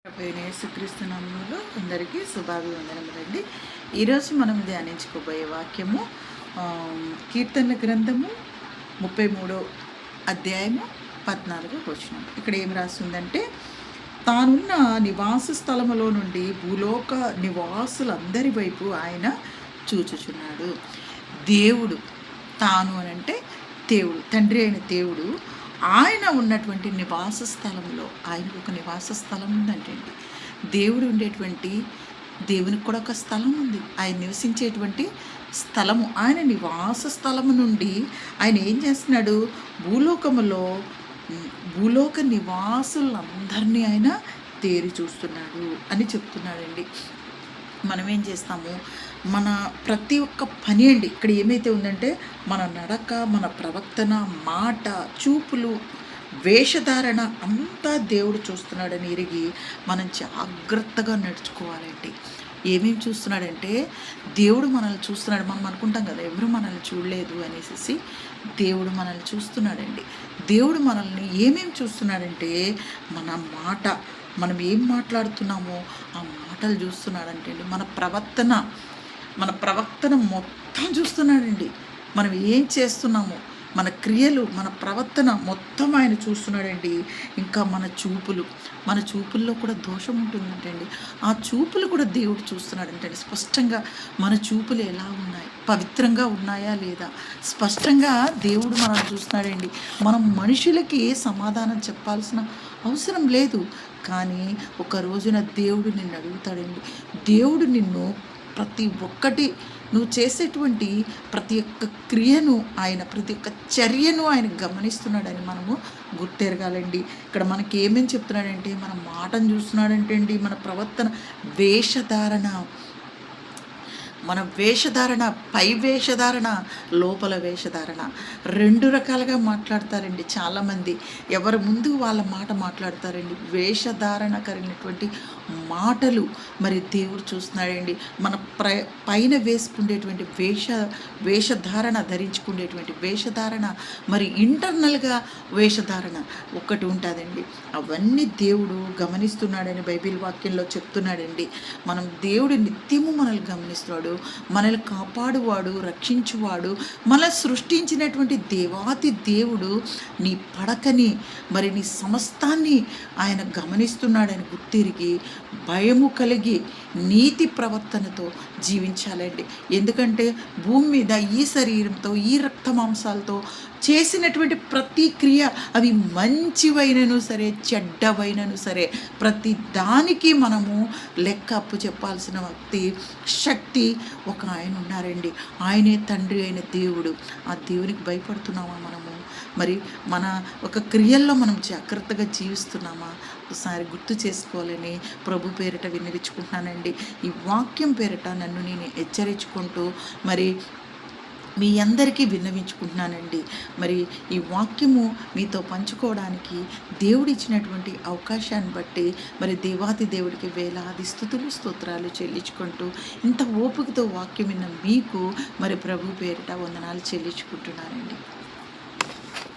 ప్రభువైన యేసుక్రీస్తు నామములో అందరికీ శుభాభివందనములండి. ఈరోజు మనం ధ్యానించుకోబోయే వాక్యము కీర్తనల గ్రంథము 33 అధ్యాయము 14వ వచనం. ఇక్కడ ఏం రాస్తుందంటే, తానున్న నివాస స్థలములో నుండి భూలోక నివాసులందరి వైపు ఆయన చూచుచున్నాడు. దేవుడు తాను అనంటే దేవుడు, తండ్రి అయిన దేవుడు ఆయన ఉన్నటువంటి నివాస స్థలంలో, ఆయనకు ఒక నివాస స్థలం ఉందంటండి. దేవుడు ఉండేటువంటి, దేవునికి కూడా ఒక స్థలం ఉంది, ఆయన నివసించేటువంటి స్థలము. ఆయన నివాస స్థలము నుండి ఆయన ఏం చేస్తున్నాడు? భూలోక నివాసులందరినీ ఆయన తేరి చూస్తున్నాడు అని చెప్తున్నాడండి. మనం ఏం చేస్తాము? మన ప్రతి ఒక్క పని అండి, ఇక్కడ ఏమైతే ఉందంటే మన నడక, మన ప్రవర్తన, మాట, చూపులు, వేషధారణ అంతా దేవుడు చూస్తున్నాడని ఎరిగి మనం జాగ్రత్తగా నడుచుకోవాలండి. ఏమేమి చూస్తున్నాడంటే, దేవుడు మనల్ని చూస్తున్నాడు. మనం అనుకుంటాం కదా ఎవరు మనల్ని చూడలేదు అనేసి. దేవుడు మనల్ని చూస్తున్నాడండి. దేవుడు మనల్ని ఏమేమి చూస్తున్నాడంటే, మన మాట, మనం ఏం మాట్లాడుతున్నామో ఆ మాటలు చూస్తున్నాడంటే అండి. మన ప్రవర్తన మొత్తం చూస్తున్నాడండి. మనం ఏం చేస్తున్నామో, మన క్రియలు, మన ప్రవర్తన మొత్తం ఆయన చూస్తున్నాడండి. ఇంకా మన చూపుల్లో కూడా దోషం ఉంటుందంటండి. ఆ చూపులు కూడా దేవుడు చూస్తున్నాడంటండి. స్పష్టంగా మన చూపులు ఎలా ఉన్నాయి, పవిత్రంగా ఉన్నాయా లేదా, స్పష్టంగా దేవుడు మనల్ని చూస్తున్నాడండి. మనం మనుషులకి సమాధానం చెప్పాల్సిన అవసరం లేదు, కానీ ఒక రోజున దేవుడు నిన్ను అడుగుతాడండి. దేవుడు నిన్ను ప్రతి ఒక్కటి, నువ్వు చేసేటువంటి ప్రతి ఒక్క క్రియను ఆయన, ప్రతి ఒక్క చర్యను ఆయన గమనిస్తున్నాడని మనము గుర్తెరగాలండి. ఇక్కడ మనకి ఏమేమి చెప్తున్నాడంటే, మన మాటను చూస్తున్నాడంటే అండి, మన ప్రవర్తన, మన వేషధారణ, పై వేషధారణ, లోపల వేషధారణ, 2 రకాలుగా మాట్లాడతారండి చాలామంది. ఎవరి ముందు వాళ్ళ మాట మాట్లాడతారండి. వేషధారణ కలిగినటువంటి మాటలు మరి దేవుడు చూస్తున్నాడండి. మన పైన వేసుకునేటువంటి వేషధారణ, ధరించుకునేటువంటి వేషధారణ, మరి ఇంటర్నల్గా వేషధారణ ఒకటి ఉంటుందండి. అవన్నీ దేవుడు గమనిస్తున్నాడని బైబిల్ వాక్యంలో చెప్తున్నాడండి. మనం దేవుడు నిత్యము మనల్ని గమనిస్తున్నాడు, మనల్ని కాపాడువాడు, రక్షించువాడు, మనల్ని సృష్టించినటువంటి దేవాతి దేవుడు నీ పడకని, మరి నీ సమస్తాన్ని ఆయన గమనిస్తున్నాడని గుర్తిరిగి భయము కలిగి నీతి ప్రవర్తనతో జీవించాలండి. ఎందుకంటే భూమి మీద ఈ శరీరంతో, ఈ రక్త మాంసాలతో చేసినటువంటి ప్రతి క్రియ, అవి మంచివైనను సరే, చెడ్డవైనను సరే, ప్రతి దానికి మనము లెక్క అప్పు చెప్పాల్సిన శక్తి ఒక ఆయన ఉన్నారండి. ఆయనే తండ్రి అయిన దేవుడు. ఆ దేవునికి భయపడుతున్నామా మనము? మరి మన ఒక క్రియల్లో మనం జాగ్రత్తగా జీవిస్తున్నామా? ఒకసారి గుర్తు చేసుకోవాలని ప్రభు పేరిట విన్నవించుకుంటున్నానండి. ఈ వాక్యం పేరిట నన్ను నేను హెచ్చరించుకుంటూ మరి మీ అందరికీ విన్నవించుకుంటున్నానండి. మరి ఈ వాక్యము మీతో పంచుకోవడానికి దేవుడు ఇచ్చినటువంటి అవకాశాన్ని బట్టి మరి దేవాతి దేవుడికి వేలాది స్తుతులు, స్తోత్రాలు చెల్లించుకుంటూ, ఇంత ఓపికతో వాక్యం విన్న మీకు మరి ప్రభు పేరిట వందనాలు చెల్లించుకుంటున్నానండి.